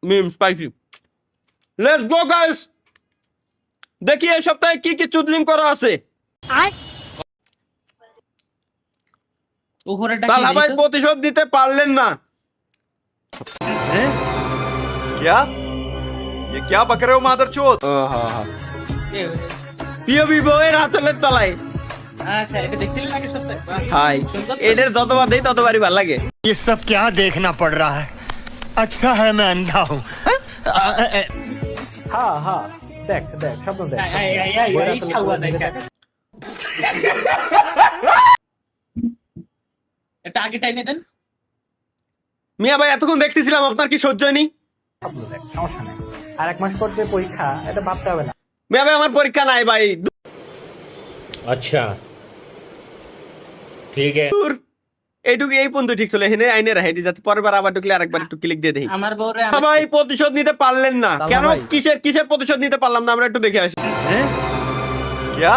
Spicy. Let's go guys, দেখি এই সপ্তাহে কি কি চুদলিং করা আছে। তালা ভাই প্রতিশোধ দিতে পারলেন না। क्या ये क्या बक रहे हो मादरचोद? প্রিয় বিবয়ের আঁচলের তলায়। হাই, এদের যতবার দেই ততবারই ভালো লাগে। ये सब क्या देखना पड़ रहा है? अच्छा है मैं अंधा हूँ। हाँ हाँ देख देख शब्द देख এটা আগে টাইনে দেন। মিয়া ভাই এতক্ষণ দেখতেছিলাম, আপনার কি সহ্য হয়নি? শব্দ দেখ, সমস্যা নেই। আর এক মাস পর যে পরীক্ষা, এটা ভাবতে হবে না। মিয়া ভাই আমার পরীক্ষা নাই ভাই। अच्छा ठीक है। দূর, এইটুকু এই পর্যন্ত ঠিক চলে এখানে আইনে রাখাই দিই, যাতে পরের বার আবার ঢুকলে আরেকবার একটু ক্লিক দিয়ে দেখি। আমার বউরে ভাই প্রতিশোধ নিতে পারলেন না কেন? কিসের প্রতিশোধ নিতে পারলাম না আমরা একটু দেখে আসি। क्या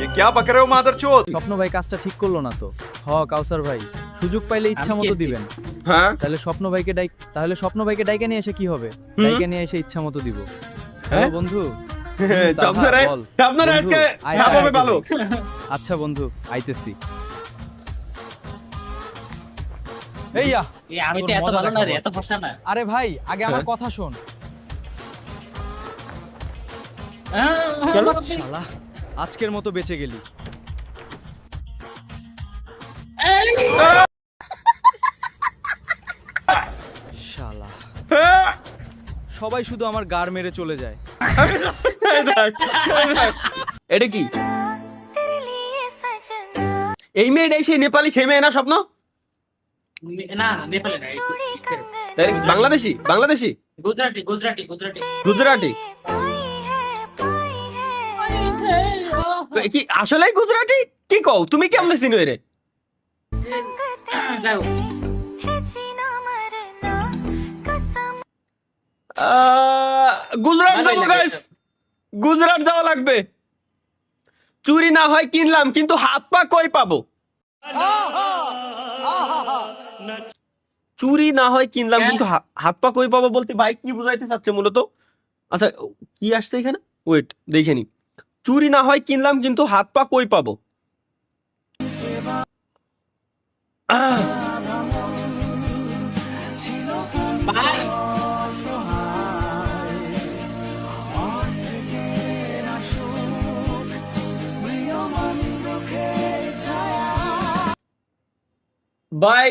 ये क्या बक रहे हो मादरचोद? স্বপ্ন ভাই কাজটা ঠিক করলো না তো। কাউসার ভাই সুযোগ পাইলে ইচ্ছা মতো দিবেন। হ্যাঁ, তাহলে স্বপ্ন ভাইকে ডাইকা নিয়ে এসে কি হবে? ডাইকা নিয়ে এসে ইচ্ছা মতো দিব। হ্যাঁ বন্ধু, আপনারা আজকে ভাবে ভালো। আচ্ছা বন্ধু, আইতেছি। আমি তো এত ভালো না রে, এত ফসা না। আরে ভাই, আগে আমার কথা শোন। শালা, আজকের মতো বেঁচে গেলি। শালা, সবাই শুধু আমার গার মেরে চলে যায়। এটা কি? এই মেয়েটাই সেই নেপালি, সেই মেয়ে না স্বপ্ন? না নেপালে না, তাই বাংলাদেশি? গুজরাটি। গুজরাটি কি আসলেই গুজরাটি? কি কও তুমি? কেমন চিনো এরে? যাও গুজরাট যাবো গাইস, গুজরাট যাওয়া লাগবে। চুরি না হয় কিনলাম, কিন্তু হাত পা কই পাবো? চুরি না হয় কিনলাম, কিন্তু হাত পা কই পাবো বলতে ভাই কি বুঝাইতে চাচ্ছে মূলত? আচ্ছা কি আসছে এখানে, ওয়েট দেখে নি। চুরি না হয় কিনলাম, কিন্তু হাত পা কই পাবো? ভাই ভাই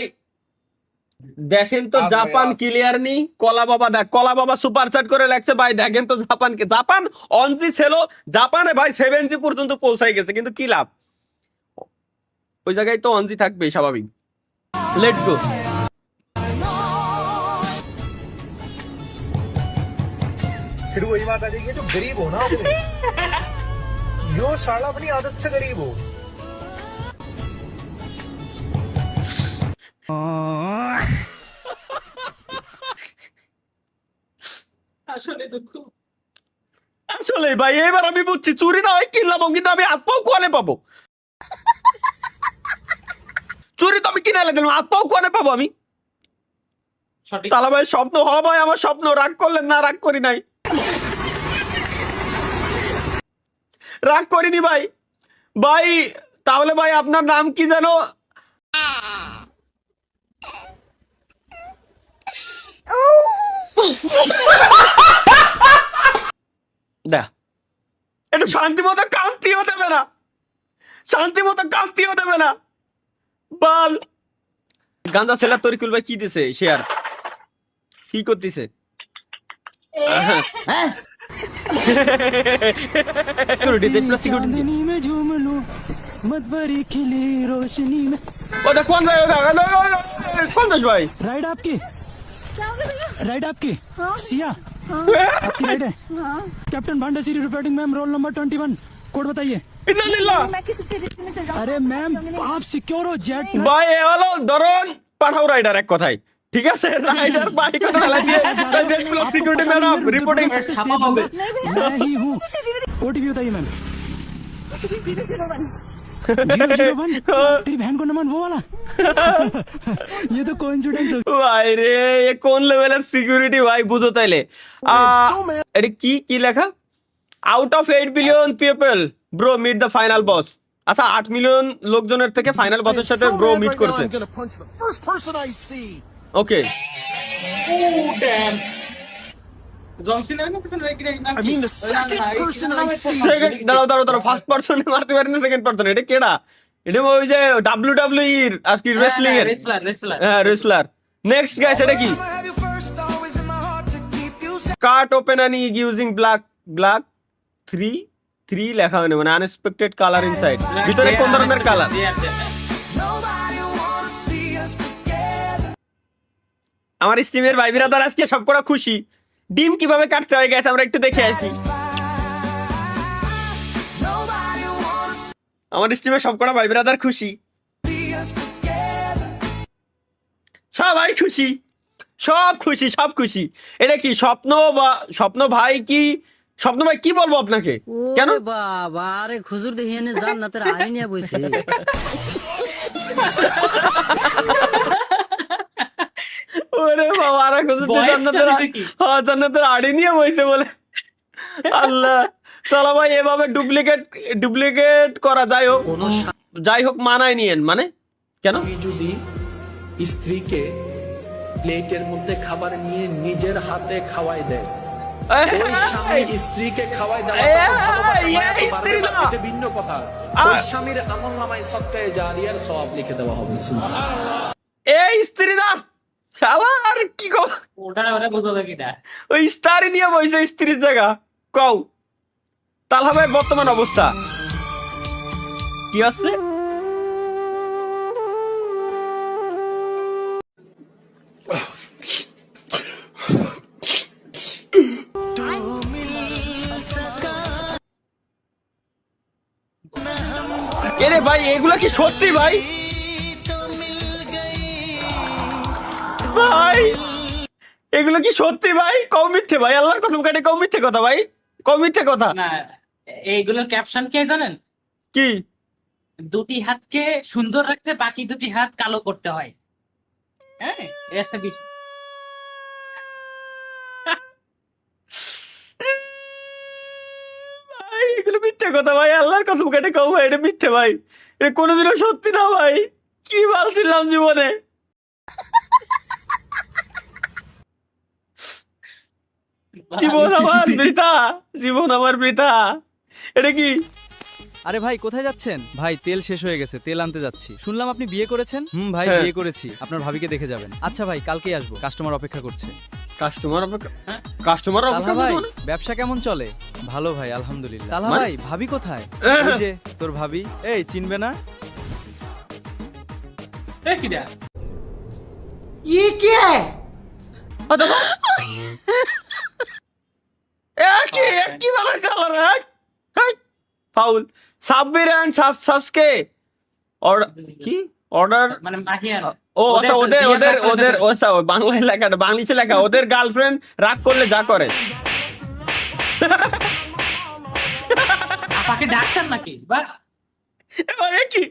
দেখেন তো জাপান ক্লিয়ার নি। কলা বাবা দেখ, কলা বাবা সুপার চ্যাট করে লাগছে ভাই, দেখেন তো জাপানকে। জাপান অনজি ছিল, জাপানে ভাই 7G পর্যন্ত পৌঁছাই গেছে, কিন্তু কি লাভ? ওই জায়গায় তো অনজি থাকবে স্বাভাবিক। Let's go. फिर वही बात आ जाएगी, जो गरीब हो ना अपने, यो साला अपनी आदत से गरीब हो। আসলে দুঃখ। আসলে ভাই এবার আমি বুঝছি, চুরি না হয় কিনলাম, কিন্তু আমি হাত পাও কোয়ানে পাবো? চুরি তো আমি কিনে দিলাম, হাত পাও কোয়ানে পাবো আমি? সঠিক। তালা ভাই স্বপ্ন হ ভাই, আমার স্বপ্ন। রাগ করলেন না? রাগ করি নাই, রাগ করিনি ভাই। ভাই তাহলে ভাই আপনার নাম কি জানো? দেখ একটু শান্তি মতো কান্তিও দেবে না, শান্তি মতো কান্তিও দেবে না। বল গাঞ্জা সেলার তরিকুল ভাই কি দিছে শেয়ার? কি করতেছে? কোন ভাই? কোন দেশ ভাই? राइड आपकी? राइड आपकी? सिया आपकी राइड है? Captain Bhanda Siri reporting ma'am, roll number 21, code बताइए। अरे मैम आप सिक्योर हो जेट? ভাই এ হলো ধরুন পাঠাও রাইডার এক কথায়, ঠিক আছে? রাইডার বাই কথা লাগিয়ে সিকিউরিটি ম্যাডাম রিপোর্টিং। मैं ही हूँ। ओटीपी बताइए मैम। 001 तेरी बहन को नमन वो वाला ये तो कोइंसिडेंस हो ভাই রে এ কোন লেভেলের সিকিউরিটি ভাই বুঝো তাইলে এটা কি কি লেখা out of 8 billion people bro meet the final boss আচ্ছা 8 মিলিয়ন লোকজনের থেকে ফাইনাল বসের সাথে ব্রো মিট করছে ওকে জন সিনার না পিছনে রেখে নাম কি সেকেন্ড দাঁড়াও ফার্স্ট পারসনে মারতে পারেন না সেকেন্ড পারসন এটা কেডা এটা ওই যে WWE এর আজকে রেসলিং এর রেসলার হ্যাঁ রেসলার নেক্সট গাইস এটা কি কাট ওপেন অ্যান্ড ইউজিং ব্ল্যাক 3 লেখা হয় না মানে আনএক্সপেক্টেড কালার ইনসাইড ভিতরে কোন ধরনের কালার আমার স্ট্রিমের ভাই বিরাদার আজকে সবকটা খুশি ডিম কিভাবে কাটতে হয় গেছে আমরা একটু দেখে আসি আমার স্ট্রিমে সবকটা ভাই বিরাদার খুশি সবাই খুশি সব খুশি এটা কি স্বপ্ন ভাই কি বলবো আপনাকে কেন বাবা আরে খুজুর দেখিয়ে নে জান্নাতের আইন নিয়ে বইছে ওরে বাবা আরে খুশি জান্নাতের আড়ি নিয়ে বইছে বলে আল্লাহ চলো ভাই এভাবে ডুপ্লিকেট করা যাই হোক মানায় নিয়েন মানে কেন যদি স্ত্রীকে প্লেটের মধ্যে খাবার নিয়ে নিজের হাতে খাওয়াই দেয় ওই স্বামী স্ত্রীকে খাওয়াই দেওয়া স্ত্রী না ভিন্ন কথা ওই স্বামীর আমলনামায় সদকায়ে জারিয়ার সওয়াব লিখে দেওয়া হবে এই স্ত্রী না শালার কি কও ওটা বুঝো দেখি না ওই স্টারই নিয়ে বইছে স্ত্রীর জায়গা কও তালহা ভাই বর্তমান অবস্থা কি আছে এরে ভাই এগুলা কি সত্যি ভাই এগুলো কি সত্যি ভাই কম মিথ্যে ভাই আল্লাহর কসম কাটে কম মিথ্যে কথা ভাই কম মিথ্যে কথা না এইগুলোর ক্যাপশন কে জানেন কি দুটি হাতকে সুন্দর রাখতে বাকি দুটি হাত কালো করতে হয় হ্যাঁ এসে বিষয় ভাই এগুলো মিথ্যে কথা ভাই আল্লাহর কসম কাটে কম ভাই এটা মিথ্যে ভাই এটা কোনোদিনও সত্যি না ভাই কি ভাবছিলাম জীবনে জীবন আমার বৃথা এটা কি আরে ভাই কোথায় যাচ্ছেন ভাই তেল শেষ হয়ে গেছে তেল আনতে যাচ্ছি শুনলাম আপনি বিয়ে করেছেন ভাই হ্যাঁ। বিয়ে করেছি আপনার ভাবিকে দেখে যাবেন আচ্ছা ভাই কালকেই আসবো কাস্টমার অপেক্ষা করছে কাস্টমার তালহা ভাই ব্যবসা কেমন চলে ভালো ভাই আলহামদুলিল্লাহ তালহা ভাই ভাবি কোথায় ওই যে তোর ভাবি এই চিনবে না কি দা কি ভালো ফাউল সাব্বির এন্ড সাসকে কি অর্ডার মানে মাহিয়ান ও আচ্ছা ওদের বাংলায় লেখা বাংলিশে লেখা ওদের গার্লফ্রেন্ড রাগ করলে যা করে আপাকে ডাক্তার নাকি বা কি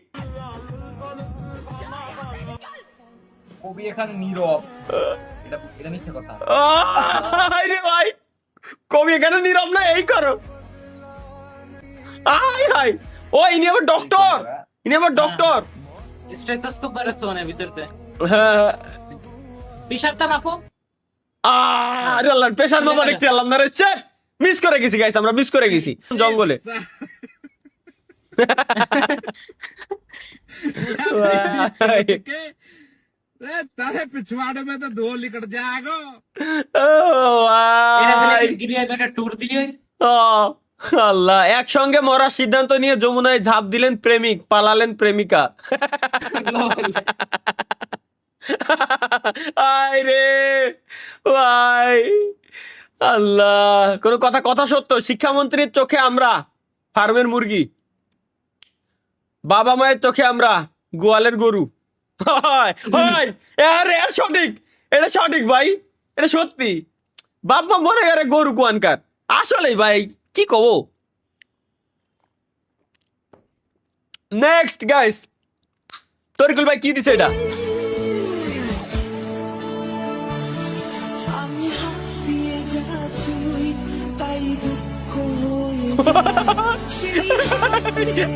কবি এখানে নীরব এটা মিথ্যে কথা ভাই কবি এখানে নীরব না এই করো হাই ও ইনি আবার ডক্টর স্টেথোস্কোপ বারছো না ভিতরতে হ্যাঁ পেশাবটা মাপো আরে আল্লাহ পেশার মাপা দেখতে আল্লাহ না রে মিস করে গেছি গাইস আমরা মিস করে গেছি জঙ্গলে তাহলে পিছুয়াড়ে মে তো ধো লিকট যাগো ট্যুর দিয়ে আল্লাহ একসঙ্গে মরার সিদ্ধান্ত নিয়ে যমুনায় ঝাঁপ দিলেন প্রেমিক পালালেন প্রেমিকা আয় রে ভাই আল্লাহ কোন কথা সত্য শিক্ষামন্ত্রীর চোখে আমরা ফার্মের মুরগি বাবা মায়ের চোখে আমরা গোয়ালের গরু এটা সঠিক ভাই এটা সত্যি বাপ মা মনে করে গরু কোয়ানকার আসলে ভাই কি কব নেক্সট গাইস, তরিকুল ভাই কি দিছে এটা?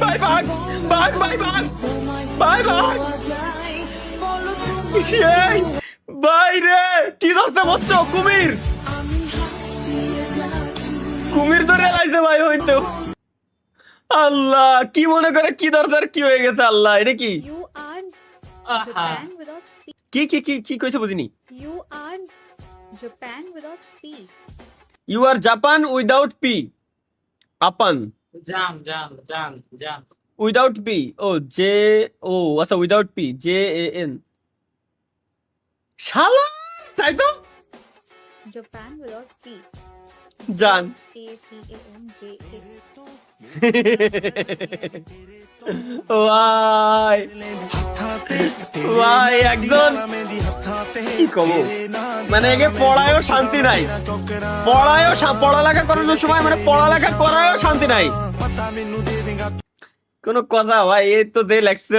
ভাই ভাগ ভাগ ভাই ভাগ ভাই ভাগ, এই, ভাই রে কি ধরছে বলছো? কুমির, কুমির ধরে লাইছে ভাই হইতো। আল্লাহ, কি মনে করে কি দরকার কি হয়ে গেছে? আল্লাহ, এটা কি You are আহা, Japan without P. কি কি কি কি কইছে বুঝিনি। You are Japan without P. You are Japan without P, আপান জাম জাম জাম জাম। উইদাউট পি, ও জে, ও আচ্ছা without P, J A N, শালা তাই তো। Japan without P. জান A P A N J A. ভাই ভাই একজন কি কব, মানে একে পড়ায়ও শান্তি নাই, পড়ালেখা করানোর সময় মানে পড়ালেখা করায়ও শান্তি নাই, কোনো কথা ভাই। এই তো যে লেখছে